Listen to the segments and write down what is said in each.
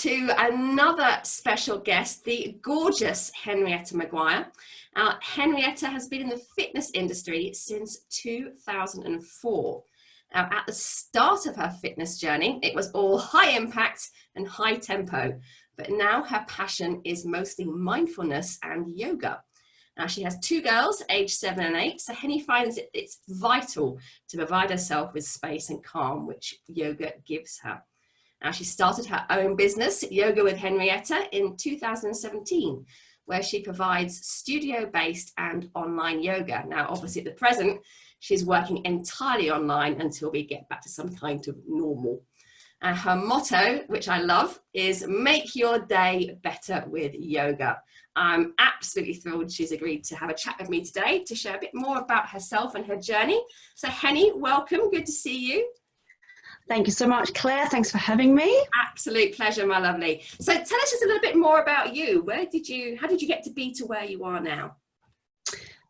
to another special guest, the gorgeous Henriette Maguire. Henriette has been in the fitness industry since 2004. Now, at the start of her fitness journey, it was all high impact and high tempo, but now her passion is mostly mindfulness and yoga. Now, she has two girls, aged 7 and 8, so Heni finds it's vital to provide herself with space and calm, which yoga gives her. Now, she started her own business, Yoga with Henriette, in 2017, where she provides studio-based and online yoga. Now, obviously at the present, she's working entirely online until we get back to some kind of normal. Her motto, which I love, is make your day better with yoga. I'm absolutely thrilled she's agreed to have a chat with me today to share a bit more about herself and her journey. So Heni, welcome, good to see you. Thank you so much, Claire. Thanks for having me. Absolute pleasure, my lovely. So tell us just a little bit more about you. How did you get to be to where you are now?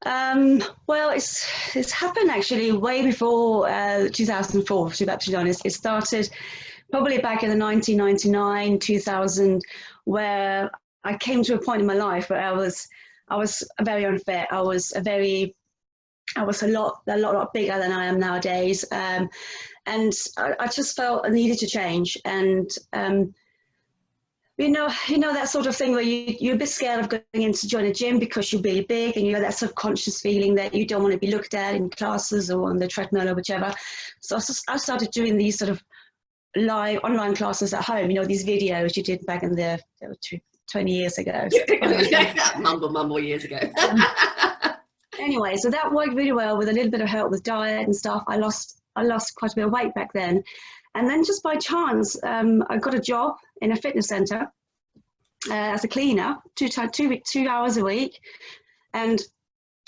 Well, it's happened actually way before 2004, to be absolutely honest. It started probably back in the 1999, 2000, where I came to a point in my life where I was very unfit. I was a lot bigger than I am nowadays. And I just felt I needed to change. And, you know that sort of thing where you're a bit scared of going in to join a gym because you're really big and you have that subconscious feeling that you don't want to be looked at in classes or on the treadmill or whichever. So I started doing these sort of live online classes at home, these videos you did back in the 20 years ago. mumble years ago. Anyway, so that worked really well with a little bit of help with diet and stuff. I lost quite a bit of weight back then. And then just by chance, I got a job in a fitness center as a cleaner, 2 hours a week. And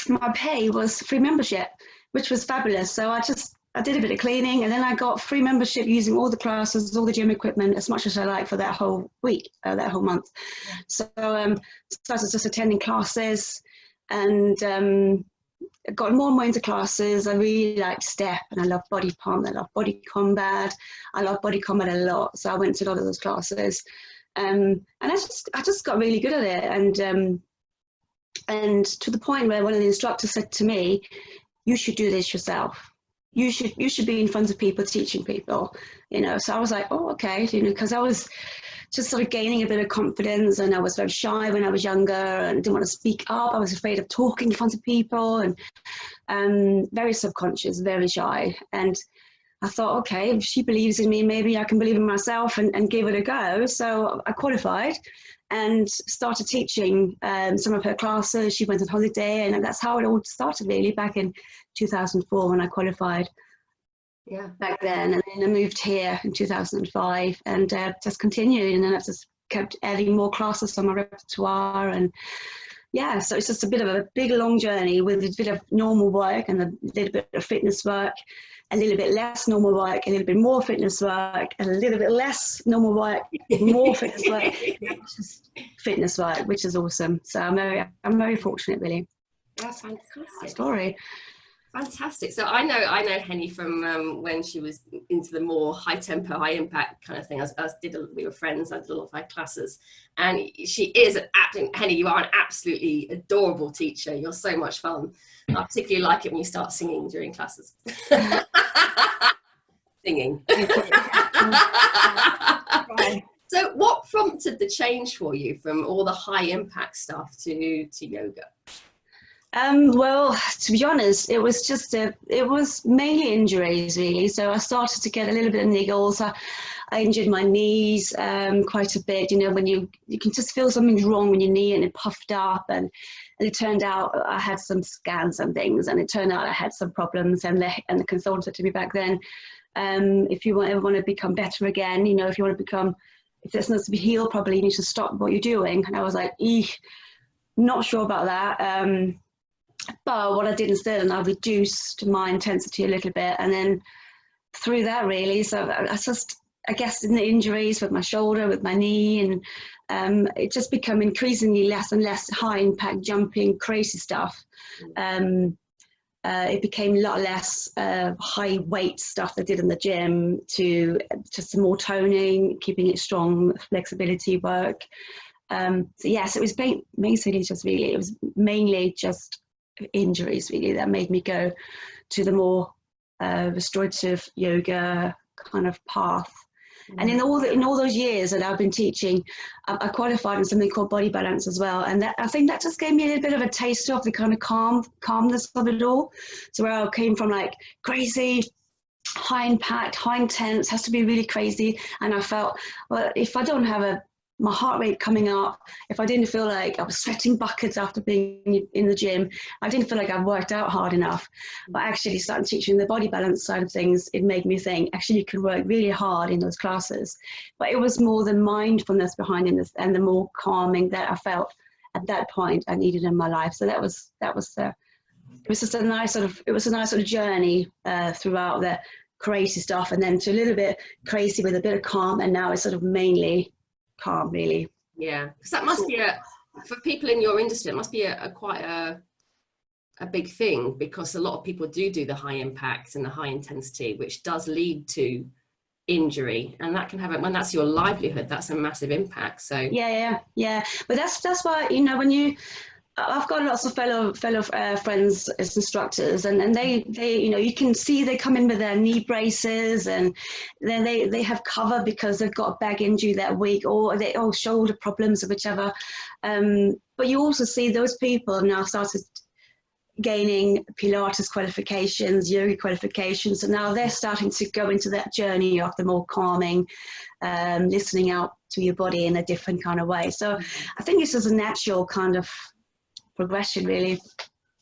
my pay was free membership, which was fabulous. So I did a bit of cleaning, and then I got free membership using all the classes, all the gym equipment, as much as I like for that whole week, that whole month. So I started just attending classes and got more and more into classes. I really liked step, and I love body pump, I love body combat. I love body combat a lot, so I went to a lot of those classes. And I just got really good at it, and to the point where one of the instructors said to me, you should do this yourself. You should be in front of people teaching people, So I was like, oh, okay, because I was just sort of gaining a bit of confidence, and I was very shy when I was younger and didn't want to speak up. I was afraid of talking in front of people, and very subconscious, very shy. And I thought, okay, if she believes in me, maybe I can believe in myself and give it a go. So I qualified and started teaching some of her classes. She went on holiday, and that's how it all started really back in 2004 when I qualified. Yeah. Back then, and then I moved here in 2005 and just continued, and then I just kept adding more classes on my repertoire. And yeah, so it's just a bit of a big long journey with a bit of normal work and a little bit of fitness work, a little bit less normal work, a little bit more fitness work, and a little bit less normal work, more fitness work, just fitness work, which is awesome. So I'm very fortunate, really. That's fantastic. My story. Fantastic. So I know Heni from when she was into the more high tempo, high impact kind of thing. We were friends. I did a lot of her classes, and she is Heni. You are an absolutely adorable teacher. You're so much fun. I particularly like it when you start singing during classes. Singing. So what prompted the change for you from all the high impact stuff to yoga? Well, to be honest, it was mainly injuries really. So I started to get a little bit of niggles. I injured my knees quite a bit. When you can just feel something's wrong in your knee, and it puffed up, and it turned out I had some scans and things, and it turned out I had some problems. And the consultant said to me back then, if you ever want to become better again, if there's nothing to be healed properly, you need to stop what you're doing. And I was like, not sure about that. But what I did instead, and I reduced my intensity a little bit, and then through that really, so I guess in the injuries with my shoulder, with my knee, and it just become increasingly less and less high impact jumping, crazy stuff. it became a lot less high weight stuff I did in the gym to just some more toning, keeping it strong, flexibility work. So yes, it was basically just really, it was mainly just injuries really that made me go to the more restorative yoga kind of path. And in all those years that I've been teaching, I qualified in something called body balance as well. And that, I think that just gave me a little bit of a taste of the kind of calmness of it all. So where I came from, like crazy, high impact, high intense, has to be really crazy. And I felt, well, if I don't have my heart rate coming up, if I didn't feel like I was sweating buckets after being in the gym, I didn't feel like I worked out hard enough. But actually starting teaching the body balance side of things, it made me think, actually you can work really hard in those classes. But it was more the mindfulness behind it and the more calming that I felt at that point I needed in my life. So it was just a nice sort of journey throughout the crazy stuff, and then to a little bit crazy with a bit of calm, and now it's sort of mainly calm really. Yeah, because that must be for people in your industry, it must be quite a big thing, because a lot of people do the high impact and the high intensity, which does lead to injury, and that can have when that's your livelihood, that's a massive impact. So yeah, but that's why, you know, when I've got lots of fellow friends as instructors, and they you know, you can see they come in with their knee braces, and then they have cover because they've got a back injury that week, or shoulder problems or whichever. But you also see those people now started gaining Pilates qualifications, yoga qualifications, and now they're starting to go into that journey of the more calming, listening out to your body in a different kind of way. So I think this is a natural kind of progression really.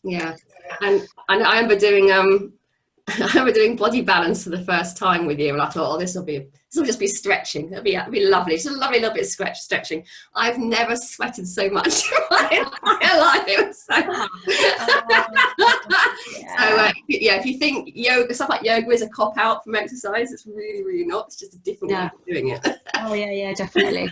Yeah, and I remember doing body balance for the first time with you, and I thought, oh, this will just be stretching. It'll be lovely. It's a lovely little bit of stretching. I've never sweated so much in my entire life. It was so hard. So if you think stuff like yoga is a cop out from exercise, it's really, really not. It's just a different way of doing it. Oh yeah, definitely.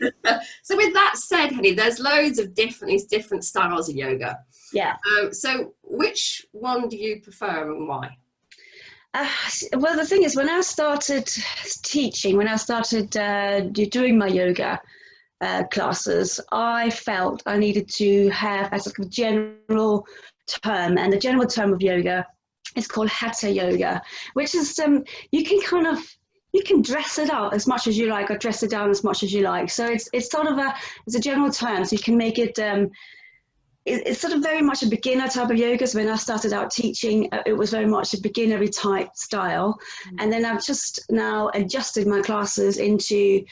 So with that said, Heni, there's loads of different styles of yoga. Yeah. So which one do you prefer and why? Well, the thing is, when I started teaching, when I started doing my yoga classes, I felt I needed to have as a general term, and the general term of yoga is called hatha yoga, which is you can dress it up as much as you like, or dress it down as much as you like. So it's sort of it's a general term, so you can make it. It's sort of very much a beginner type of yoga. So when I started out teaching, it was very much a beginnery type style. And then I've just now adjusted my classes into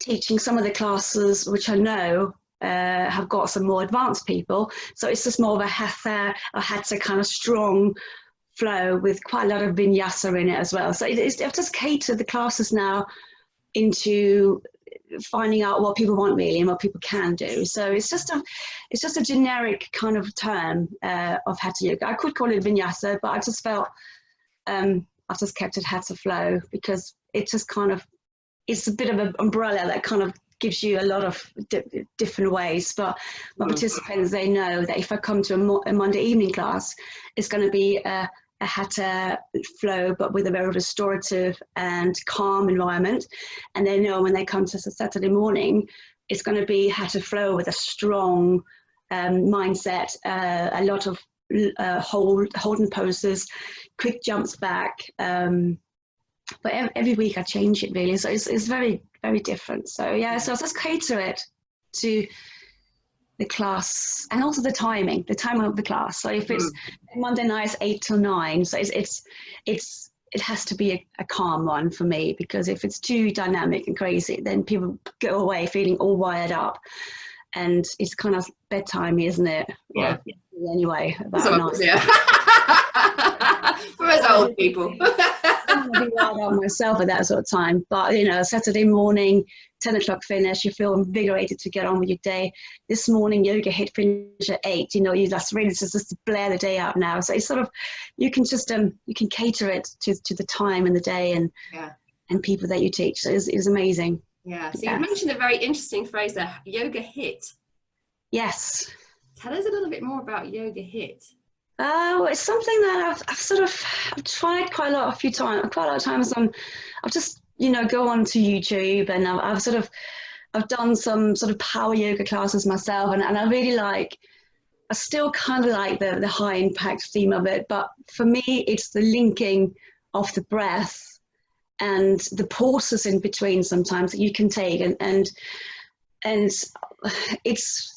teaching some of the classes which I know have got some more advanced people. So it's just more of a hatha kind of strong flow with quite a lot of vinyasa in it as well. So I've just catered the classes now into finding out what people want really and what people can do. So it's just a generic kind of term of hatha yoga. I could call it vinyasa, but I just felt I've just kept it hatha flow, because it just kind of, it's a bit of an umbrella that kind of gives you a lot of different ways. But my participants, they know that if I come to a Monday evening class, it's going to be a hatha flow, but with a very restorative and calm environment. And they know when they come to Saturday morning, it's going to be hatha flow with a strong mindset, a lot of holding poses, quick jumps back. But every week I change it really. So it's very, very different. So yeah, so I just cater it to the class, and also the timing of the class. So if it's Monday nights 8 till 9, so it has to be a calm one for me, because if it's too dynamic and crazy, then people go away feeling all wired up, and it's kind of bedtime, isn't it? Yeah. Well, anyway, about 9. Yeah. For us old people. I want to be wired out myself at that sort of time, but you know, Saturday morning, 10 o'clock finish, you feel invigorated to get on with your day. This morning yoga hit finish at 8, you know, you just really just blare the day out now. So it's sort of, you can just you can cater it to the time and the day and people that you teach. So it's amazing. Yeah. So you mentioned a very interesting phrase there, yoga hit. Yes. Tell us a little bit more about yoga hit. It's something that I've tried quite a few times. Quite a lot of times I've just go onto YouTube, and I've done some sort of power yoga classes myself, and I really like. I still kind of like the high impact theme of it, but for me, it's the linking of the breath and the pauses in between sometimes that you can take, and it's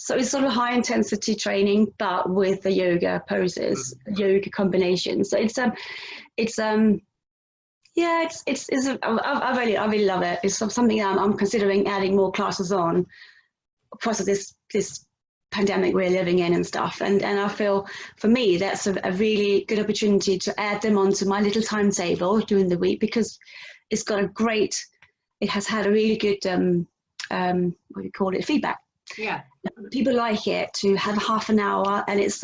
sort of high intensity training, but with the yoga poses, yoga combinations. So I really love it. It's something that I'm considering adding more classes on because of this pandemic we're living in and stuff. And I feel for me that's a really good opportunity to add them onto my little timetable during the week, because it has had a really good what do you call it, feedback. Yeah, people like it to have half an hour, and it's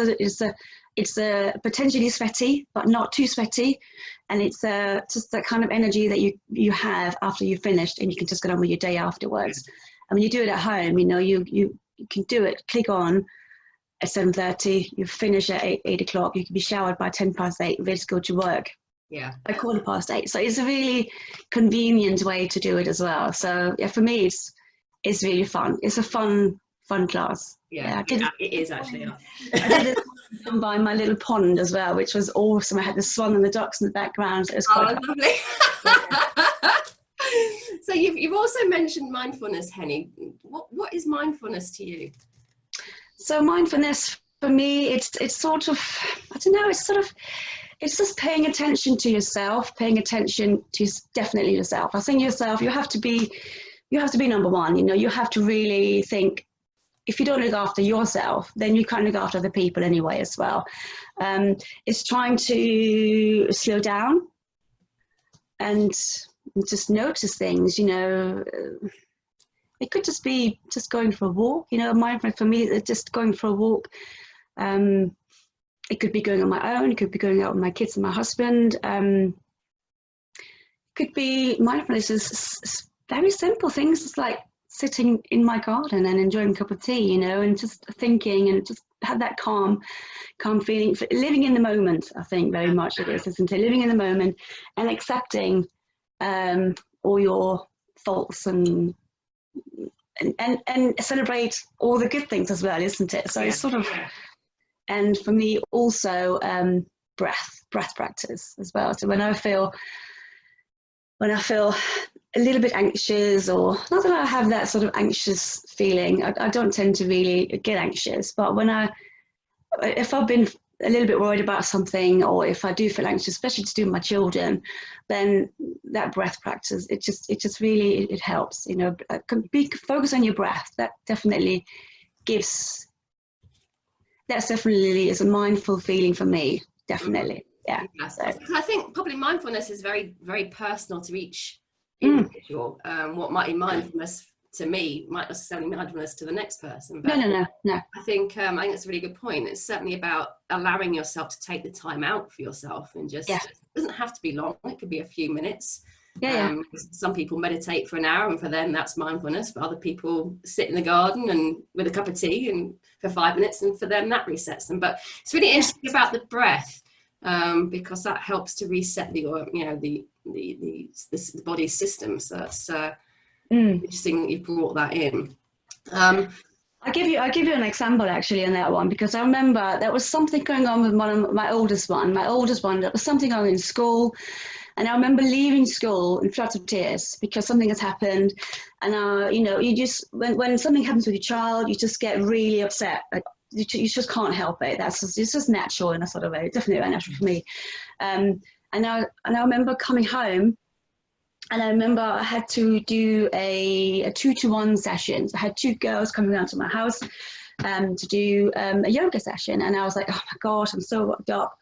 potentially sweaty but not too sweaty, and it's just that kind of energy that you have after you've finished, and you can just get on with your day afterwards. And when you do it at home, you can do it, click on at 7:30, you finish at 8 o'clock, you can be showered by 8:10, ready to go to work by 8:15. So it's a really convenient way to do it as well. So yeah, for me it's really fun. It's a fun class. Yeah, it is actually. I did this by my little pond as well, which was awesome. I had the swan and the ducks in the background. So it was quite lovely. So you've also mentioned mindfulness, Heni. What is mindfulness to you? So mindfulness for me, it's sort of, I don't know, it's just paying attention to yourself, paying attention to definitely yourself. I think yourself, you have to be number one. You have to really think, if you don't look after yourself, then you can't look after other people anyway as well. It's trying to slow down and just notice things. It could just be just going for a walk. Mindfulness for me is just going for a walk. It could be going on my own. It could be going out with my kids and my husband. It could be mindfulness is very simple things. It's like sitting in my garden and enjoying a cup of tea, and just thinking and just have that calm feeling. Living in the moment, I think very much it is, isn't it? Living in the moment and accepting all your faults and celebrate all the good things as well, isn't it? So it's sort of, and for me also breath practice as well. So when I feel a little bit anxious, or not that I have that sort of anxious feeling, I don't tend to really get anxious, but if I've been a little bit worried about something, or if I do feel anxious, especially to do with my children, then that breath practice, it just really helps. Focus on your breath. That's definitely is a mindful feeling for me, definitely. Yeah. So. I think probably mindfulness is very, very personal to each individual. What might be mindfulness to me might not necessarily be mindfulness to the next person. But no. I think that's a really good point. It's certainly about allowing yourself to take the time out for yourself, and just it doesn't have to be long. It could be a few minutes. Some people meditate for an hour, and for them that's mindfulness. But other people sit in the garden and with a cup of tea and for 5 minutes, and for them that resets them. But it's really interesting about the breath, because that helps to reset the body's system. So that's interesting that you brought that in. I'll give you an example actually on that one, because I remember there was something going on with my oldest one. There was something going on in school, and I remember leaving school in floods of tears because something has happened. And you just, when something happens with your child, you just get really upset. Like, you just can't help it. It's just natural in a sort of way. Definitely very natural for me. And I remember coming home, and I remember I had to do a 2-to-1 session. So I had 2 girls coming down to my house to do a yoga session. And I was like, oh my gosh, I'm so worked up.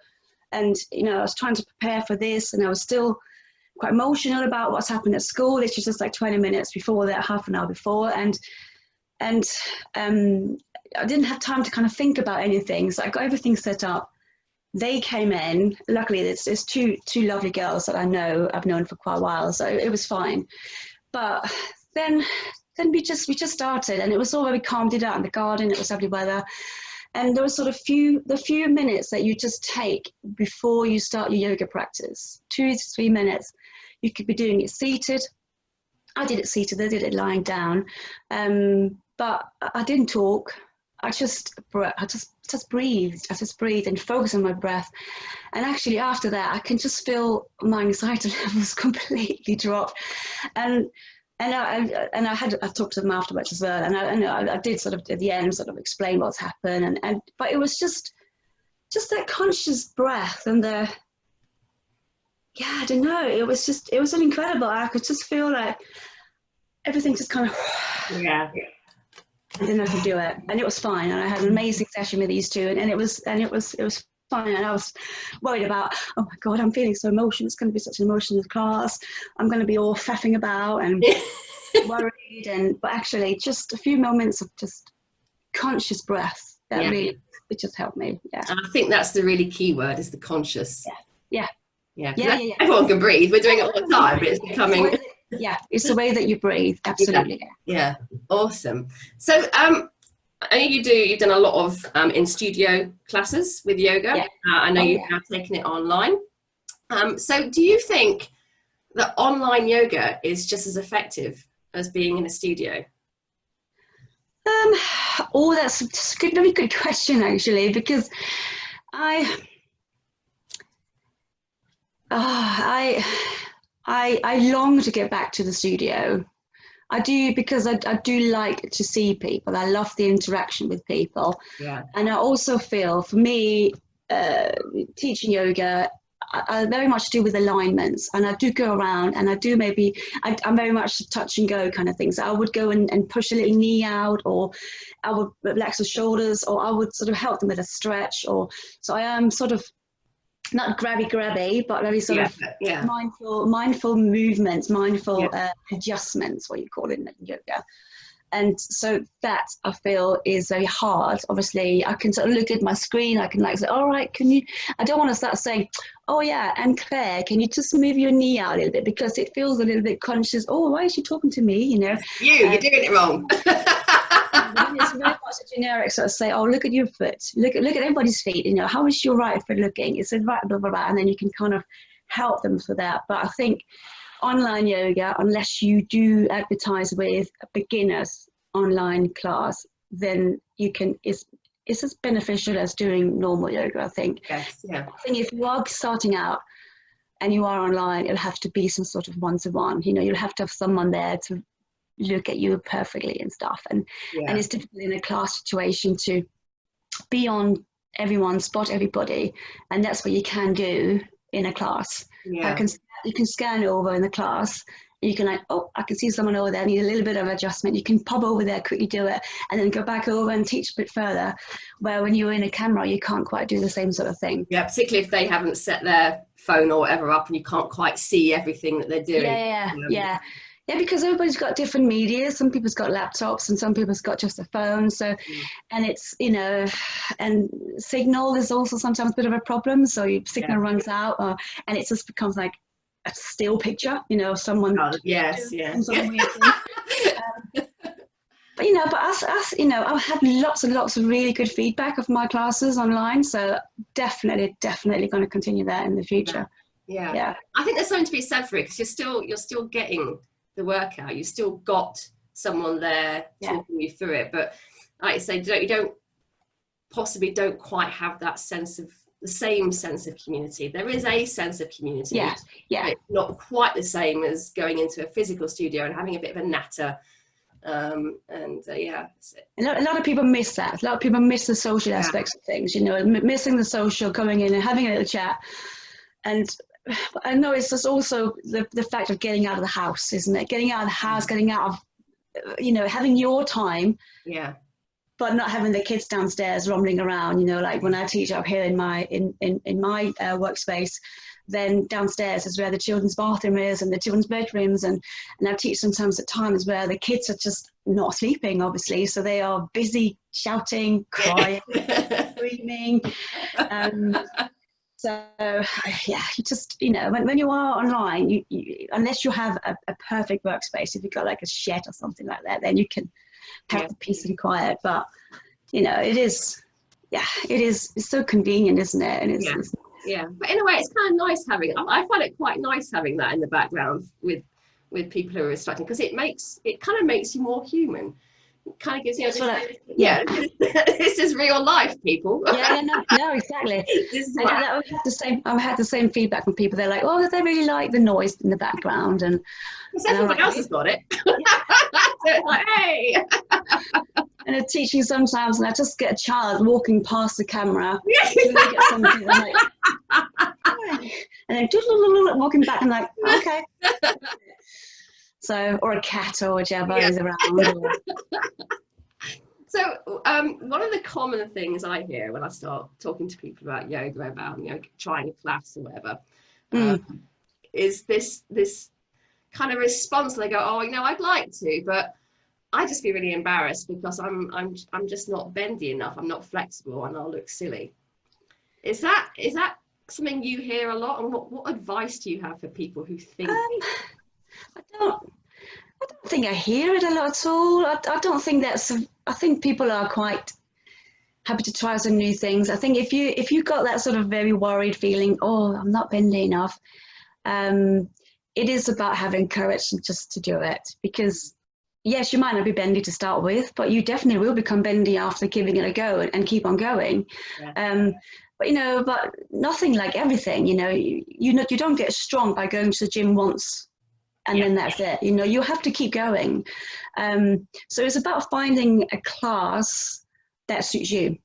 And, I was trying to prepare for this, and I was still quite emotional about what's happened at school. It's just like 20 minutes before that, half an hour before. And I didn't have time to kind of think about anything. So I got everything set up. They came in. Luckily, there's two lovely girls that I've known for quite a while, so it was fine. But then we just started, and it was all very calmed it out in the garden. It was lovely weather, And there were sort of the few minutes that you just take before you start your yoga practice, 2 to 3 minutes. You could be doing it seated. I did it seated, I did it lying down. But I didn't talk. I just breathed. I just breathed and focused on my breath. And actually after that, I can just feel my anxiety levels completely drop. And I've talked to them afterwards as well. And I did sort of at the end sort of explain what's happened. But it was just that conscious breath and I don't know. It was incredible. I could just feel like everything just kind of. Yeah. I didn't know how to do it, and it was fine. And I had an amazing session with these two, and it was fine. And I was worried about, oh my God, I'm feeling so emotional. It's going to be such an emotional class. I'm going to be all faffing about and worried. But actually, just a few moments of just conscious breath that really it just helped me. Yeah. And I think that's the really key word, is the conscious. Yeah. Everyone can breathe. We're doing it all the time, but it's becoming. It's the way that you breathe. Absolutely. Yeah. Awesome. So I know you've done a lot of in studio classes with yoga. I know you've now taken it online. So do you think that online yoga is just as effective as being in a studio? That's a very good question, actually, because I long to get back to the studio. I do, because I do like to see people. I love the interaction with people. Yeah. And I also feel, for me, teaching yoga, I very much do with alignments. And I do go around and I do I'm very much a touch and go kind of thing. So I would go and push a little knee out, or I would relax the shoulders, or I would sort of help them with a stretch. So I am sort of not grabby, but very sort of mindful movements, mindful adjustments, what you call it in yoga. And so that I feel is very hard. Obviously, I can sort of look at my screen. I can say, all right, I don't want to start saying, oh yeah, and Claire, can you just move your knee out a little bit? Because it feels a little bit conscious. Oh, why is she talking to me? You're doing it wrong. It's very much a generic sort of say, oh, look at your foot. Look at everybody's feet. How is your right foot looking? It's a right, blah, blah, blah. And then you can kind of help them for that. But I think online yoga, unless you do advertise with a beginner's online class, then it's as beneficial as doing normal yoga, I think. Yes, yeah. I think if you are starting out and you are online, it'll have to be some sort of one-to-one. You'll have to have someone there to look at you perfectly and stuff. And it's difficult in a class situation to be on everyone, spot everybody. And that's what you can do in a class. Yeah. You can scan over in the class. You can I can see someone over there, need a little bit of adjustment. You can pop over there, quickly do it, and then go back over and teach a bit further. Where when you're in a camera, you can't quite do the same sort of thing. Yeah, particularly if they haven't set their phone or whatever up and you can't quite see everything that they're doing. Yeah, because everybody's got different media. Some people's got laptops and some people's got just a phone. So, and it's, and signal is also sometimes a bit of a problem. So your signal runs out and it just becomes like a still picture, someone. Oh, yes. Some weird thing. But us, I've had lots and lots of really good feedback of my classes online. So definitely going to continue that in the future. Yeah. I think there's something to be said for it, because you're still getting the workout. You still got someone there talking you through it, but like you say, you don't quite have that the same sense of community. There is a sense of community, but it's not quite the same as going into a physical studio and having a bit of a natter. A lot of people miss that. A lot of people miss the social aspects of things, missing the social, coming in and having a little chat. And I know it's just also the fact of getting out of the house, isn't it? Getting out of the house, getting out of, having your time. Yeah. But not having the kids downstairs rumbling around, like when I teach up here in my workspace, then downstairs is where the children's bathroom is and the children's bedrooms. And I teach sometimes at times where the kids are just not sleeping, obviously. So they are busy shouting, crying, screaming. So you just, when you are online, you unless you have a perfect workspace, if you've got like a shed or something like that, then you can have the peace and quiet. But, it is yeah, it is. It's so convenient, isn't it? And it's Yeah, but in a way, it's kind of nice having. I find it quite nice having that in the background with people who are instructing, because it kind of makes you more human. It kind of gives you, yeah. this is real life, people. Yeah, no, exactly. This is And what I've had the same. I've had the same feedback from people. They're like, "Oh, they really like the noise in the background," and everyone like, else has got it. So it's like, hey. And I'm teaching sometimes, and I just get a child walking past the camera, and they get something. I'm like, "Hey." And then walking back, I'm like, okay. So, or a cat or whichever is around. Or... So one of the common things I hear when I start talking to people about yoga, about trying a class or whatever, is this kind of response. They go, oh, I'd like to, but I just be really embarrassed because I'm just not bendy enough. I'm not flexible, and I'll look silly. Is that something you hear a lot? And what advice do you have for people who think? I don't think I hear it a lot at all. I don't think that's. I think people are quite happy to try some new things. I think if you got that sort of very worried feeling, oh, I'm not bendy enough, it is about having courage just to do it. Because yes, you might not be bendy to start with, but you definitely will become bendy after giving it a go and keep on going. Yeah. But nothing like everything. You don't get strong by going to the gym once and then that's it. You have to keep going. So it's about finding a class that suits you.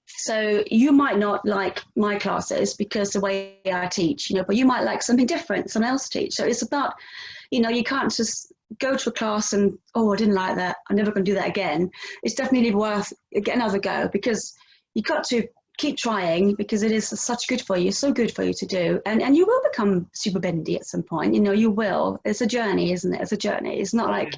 So you might not like my classes because the way I teach, but you might like something different, someone else teach. So it's about, you can't just go to a class and, oh, I didn't like that, I'm never going to do that again. It's definitely worth get another go, because you got to keep trying, because it is such good for you, so good for you to do, and you will become super bendy at some point. You will. It's a journey, isn't it? It's a journey. It's not like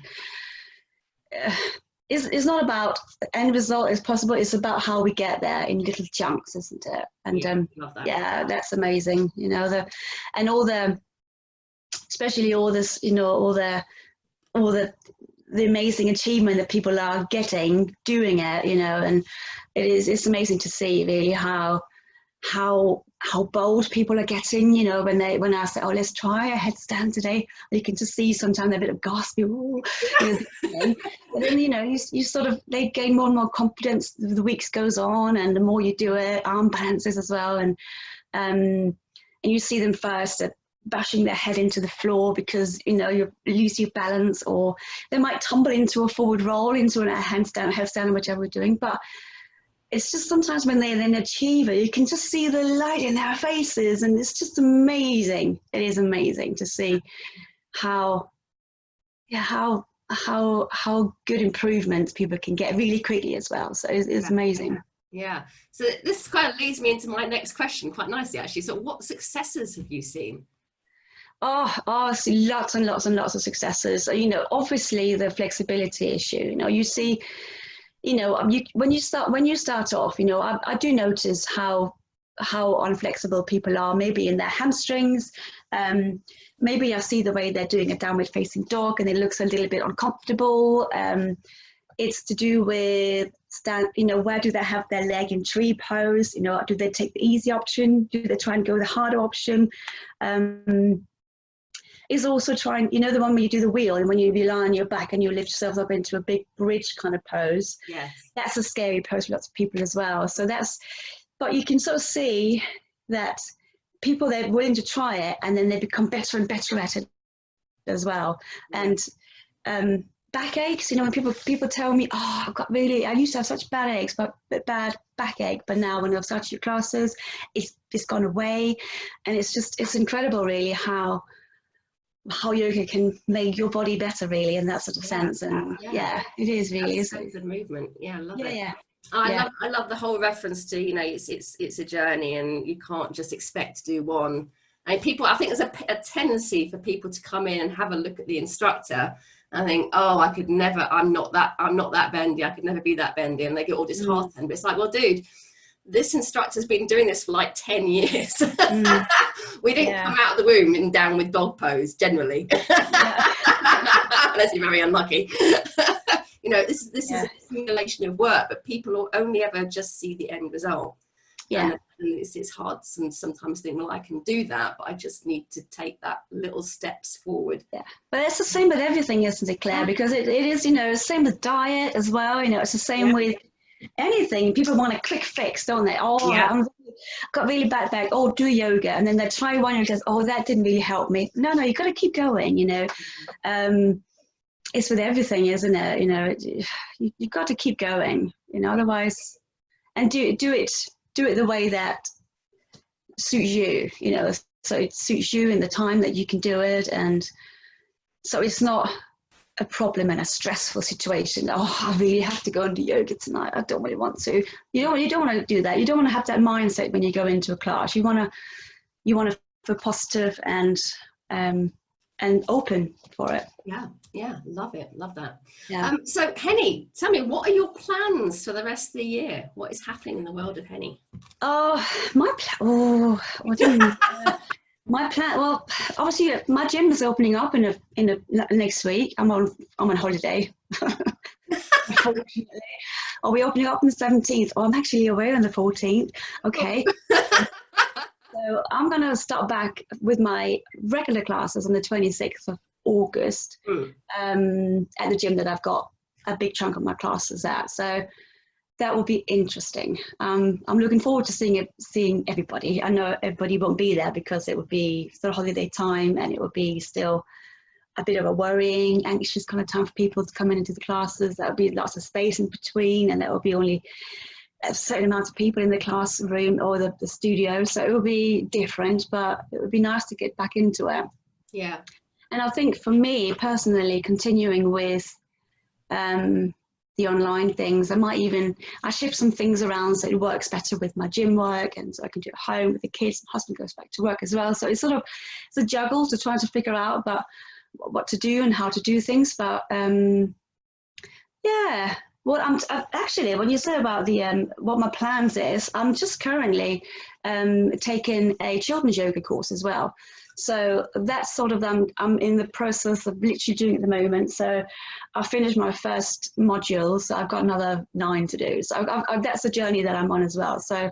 it's not about the end result is possible. It's about how we get there in little chunks, isn't it? And love that. That's amazing. Especially all this, all the amazing achievement that people are getting doing it, and it's amazing to see really how bold people are getting, when I say, oh, let's try a headstand today, you can just see sometimes a bit of gasping, and then you sort of, they gain more and more confidence as the weeks goes on, and the more you do it, arm balances as well, and you see them first at bashing their head into the floor because you lose your balance, or they might tumble into a forward roll, into a headstand, whichever we're doing. But it's just sometimes when they then achieve it, you can just see the light in their faces, and it's just amazing. It is amazing to see how good improvements people can get really quickly as well. So it's amazing. Yeah. So this kind of leads me into my next question quite nicely, actually. So what successes have you seen? I see lots and lots and lots of successes. Obviously the flexibility issue. You see, when you start off, I do notice how unflexible people are, maybe in their hamstrings. Maybe I see the way they're doing a downward facing dog and it looks a little bit uncomfortable. It's to do with where do they have their leg in tree pose? Do they take the easy option? Do they try and go the harder option? Is also trying, the one where you do the wheel and when you lie on your back and you lift yourself up into a big bridge kind of pose. Yes. That's a scary pose for lots of people as well. So but you can sort of see that people, they're willing to try it and then they become better and better at it as well. Yeah. And backaches, when people tell me, oh, I used to have such bad backache, but now when I've started your classes, it's gone away. And it's incredible really how yoga can make your body better really in that sort of sense. And it is really sense of movement. I love it. Yeah. I love the whole reference to it's a journey and you can't just expect to do one. And I think there's a tendency for people to come in and have a look at the instructor and think, oh, I'm not that bendy, I could never be that bendy, and they get all disheartened. But it's like, well, dude, this instructor's been doing this for like 10 years. We didn't come out of the womb in downward dog pose generally. Unless you're very unlucky. You know, this is an accumulation of work, but people will only ever just see the end result. Yeah. And it's hard and sometimes think, well, I can do that, but I just need to take that little steps forward. Yeah, but it's the same with everything, isn't it, Claire? Because it is, you know, same with diet as well. You know, it's the same with anything. People want a quick fix, don't they? Oh, I've got really bad back. Oh, do yoga, and then they try one and says, oh, that didn't really help me. No, you've got to keep going. You know, it's with everything, isn't it? You know, you've got to keep going. You know, otherwise, and do it the way that suits you. You know, so it suits you in the time that you can do it, and so it's not a problem in a stressful situation. Oh, I really have to go and do yoga tonight. I don't really want to. You don't want to do that. You don't want to have that mindset when you go into a class. You want to feel positive and open for it. Yeah, love it, love that. Yeah. So Heni, tell me, what are your plans for the rest of the year? What is happening in the world of Heni? Oh, my plan. Well, obviously, my gym is opening up in next week. I'm on holiday. Unfortunately, are we opening up on the 17th? Oh, I'm actually away on the 14th. Okay. So I'm going to start back with my regular classes on the 26th of August at the gym that I've got a big chunk of my classes at. So that will be interesting. I'm looking forward to seeing everybody. I know everybody won't be there because it would be still holiday time, and it would be still a bit of a worrying, anxious kind of time for people to come into the classes. There will be lots of space in between, and there will be only a certain amount of people in the classroom or the studio. So it will be different, but it would be nice to get back into it. Yeah. And I think for me personally, continuing with the online things, I shift some things around so it works better with my gym work, and so I can do it at home with the kids. My husband goes back to work as well. So it's a juggle to try to figure out about what to do and how to do things. But yeah. Well, I'm actually, when you said about the what my plans is, I'm just currently taking a children's yoga course as well. So that's sort of I'm in the process of literally doing at the moment. So I finished my first module, so I've got another 9 to do. So that's the journey that I'm on as well. So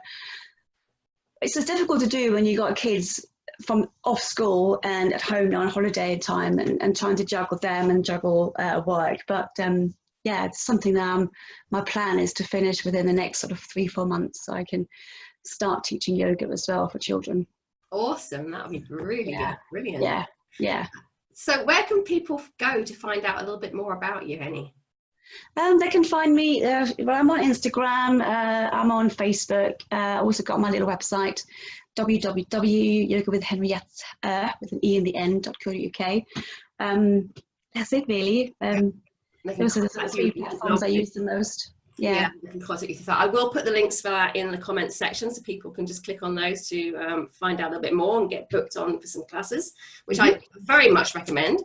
it's just difficult to do when you got kids from off school and at home on holiday time, and trying to juggle them and juggle work. But yeah, it's something that my plan is to finish within the next sort of 3-4 months, so I can start teaching yoga as well for children. Awesome, that would be really good. Brilliant. Yeah. So where can people go to find out a little bit more about you, Heni? They can find me, I'm on Instagram, I'm on Facebook, I also got my little website, www.yogawithhenriette, with an E in the end.co.uk. That's it really. Those are the 3 platforms I use the most. Yeah, you can contact you through that. I will put the links for that in the comments section, so people can just click on those to find out a little bit more and get booked on for some classes, which I very much recommend.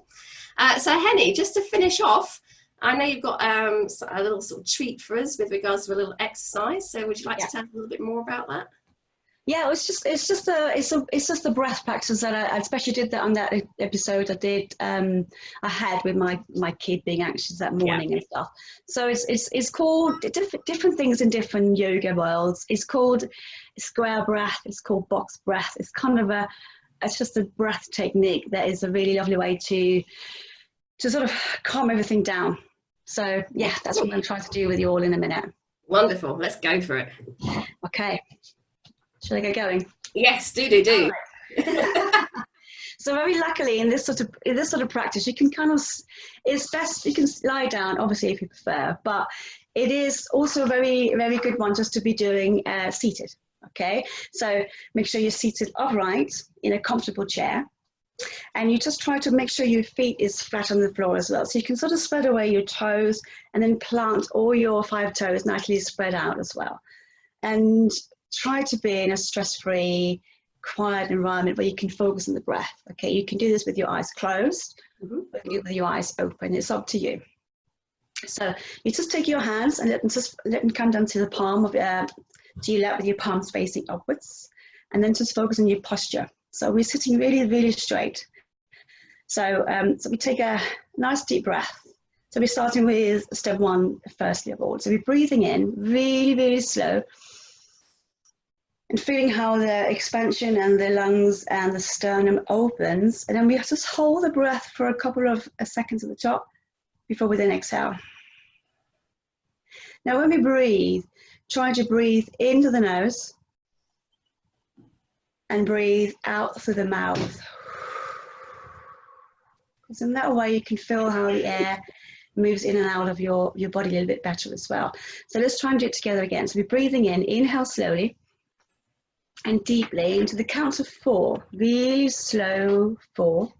So Heni, just to finish off, I know you've got a little sort of treat for us with regards to a little exercise. So would you like to tell us a little bit more about that? Yeah, it's just the breath practice that I especially did that on that episode I had with my kid being anxious that morning and stuff. So it's called different things in different yoga worlds. It's called square breath. It's called box breath. It's kind of it's just a breath technique that is a really lovely way to sort of calm everything down. So yeah, that's what I'm going to try to do with you all in a minute. Wonderful. Let's go for it. Okay. Should I get going? Yes, do. So very luckily in this sort of practice, you can it's best you can lie down, obviously, if you prefer, but it is also a very, very good one just to be doing seated. Okay, so make sure you're seated upright in a comfortable chair, and you just try to make sure your feet is flat on the floor as well. So you can sort of spread away your toes and then plant all your 5 toes nicely spread out as well. And try to be in a stress-free, quiet environment where you can focus on the breath. Okay, you can do this with your eyes closed, with your eyes open. It's up to you. So you just take your hands and let them come down to the palm of to your left with your palms facing upwards, and then just focus on your posture. So we're sitting really, really straight. So we take a nice deep breath. So we're starting with step 1, firstly of all. So we're breathing in really, really slow and feeling how the expansion and the lungs and the sternum opens. And then we just hold the breath for a couple of seconds at the top before we then exhale. Now when we breathe, try to breathe into the nose and breathe out through the mouth. Because in that way you can feel how the air moves in and out of your body a little bit better as well. So let's try and do it together again. So we're breathing in, inhale slowly and deeply into the count of 4, really slow 4.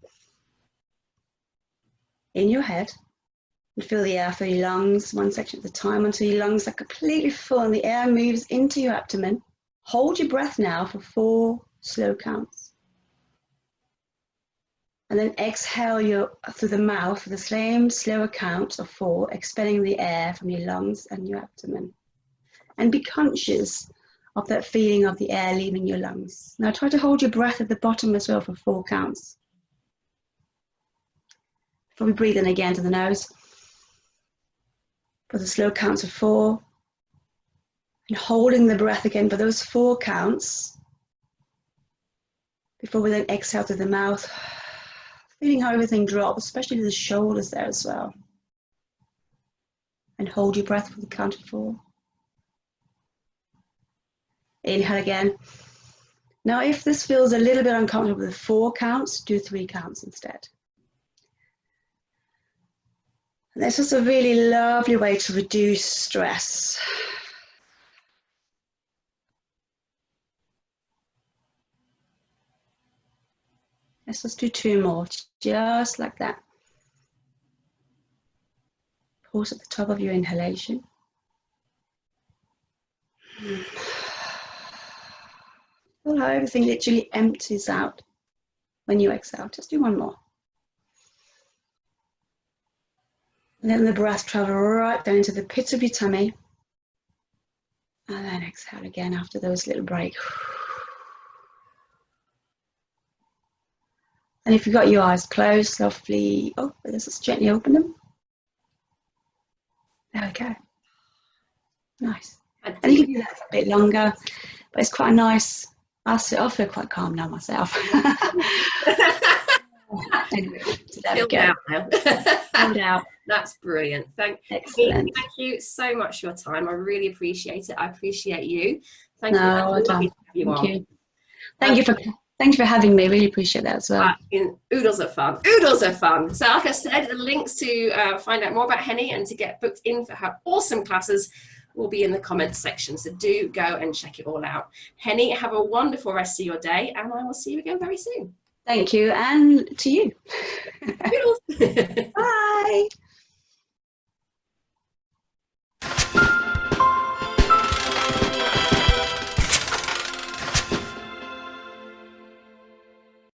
In your head, and feel the air through your lungs, one section at a time, until your lungs are completely full and the air moves into your abdomen. Hold your breath now for 4 slow counts. And then exhale through the mouth for the same slower count of 4, expelling the air from your lungs and your abdomen. And be conscious of that feeling of the air leaving your lungs. Now try to hold your breath at the bottom as well for 4 counts. Before we breathe in again to the nose, for the slow counts of 4, and holding the breath again for those 4 counts, before we then exhale through the mouth, feeling how everything drops, especially the shoulders there as well. And hold your breath for the count of 4. Inhale again. Now if this feels a little bit uncomfortable with 4 counts, do 3 counts instead. And that's just a really lovely way to reduce stress. Let's just do 2 more, just like that. Pause at the top of your inhalation. Feel how everything literally empties out when you exhale. Just do 1 more. And then the breath travel right down into the pit of your tummy. And then exhale again after those little breaks. And if you've got your eyes closed, softly, let's just gently open them. There we go. Nice. And you can do that for a bit longer, but it's quite nice. I feel quite calm now myself. Anyway, so there we go. Chilled out. That's brilliant. Thank you so much for your time. I really appreciate it. I appreciate you. Thank you. Thank you for having me. Really appreciate that as well. Oodles are fun. Oodles are fun. So like I said, the links to find out more about Heni and to get booked in for her awesome classes will be in the comments section. So do go and check it all out. Heni, have a wonderful rest of your day and I will see you again very soon. Thank you, and to you.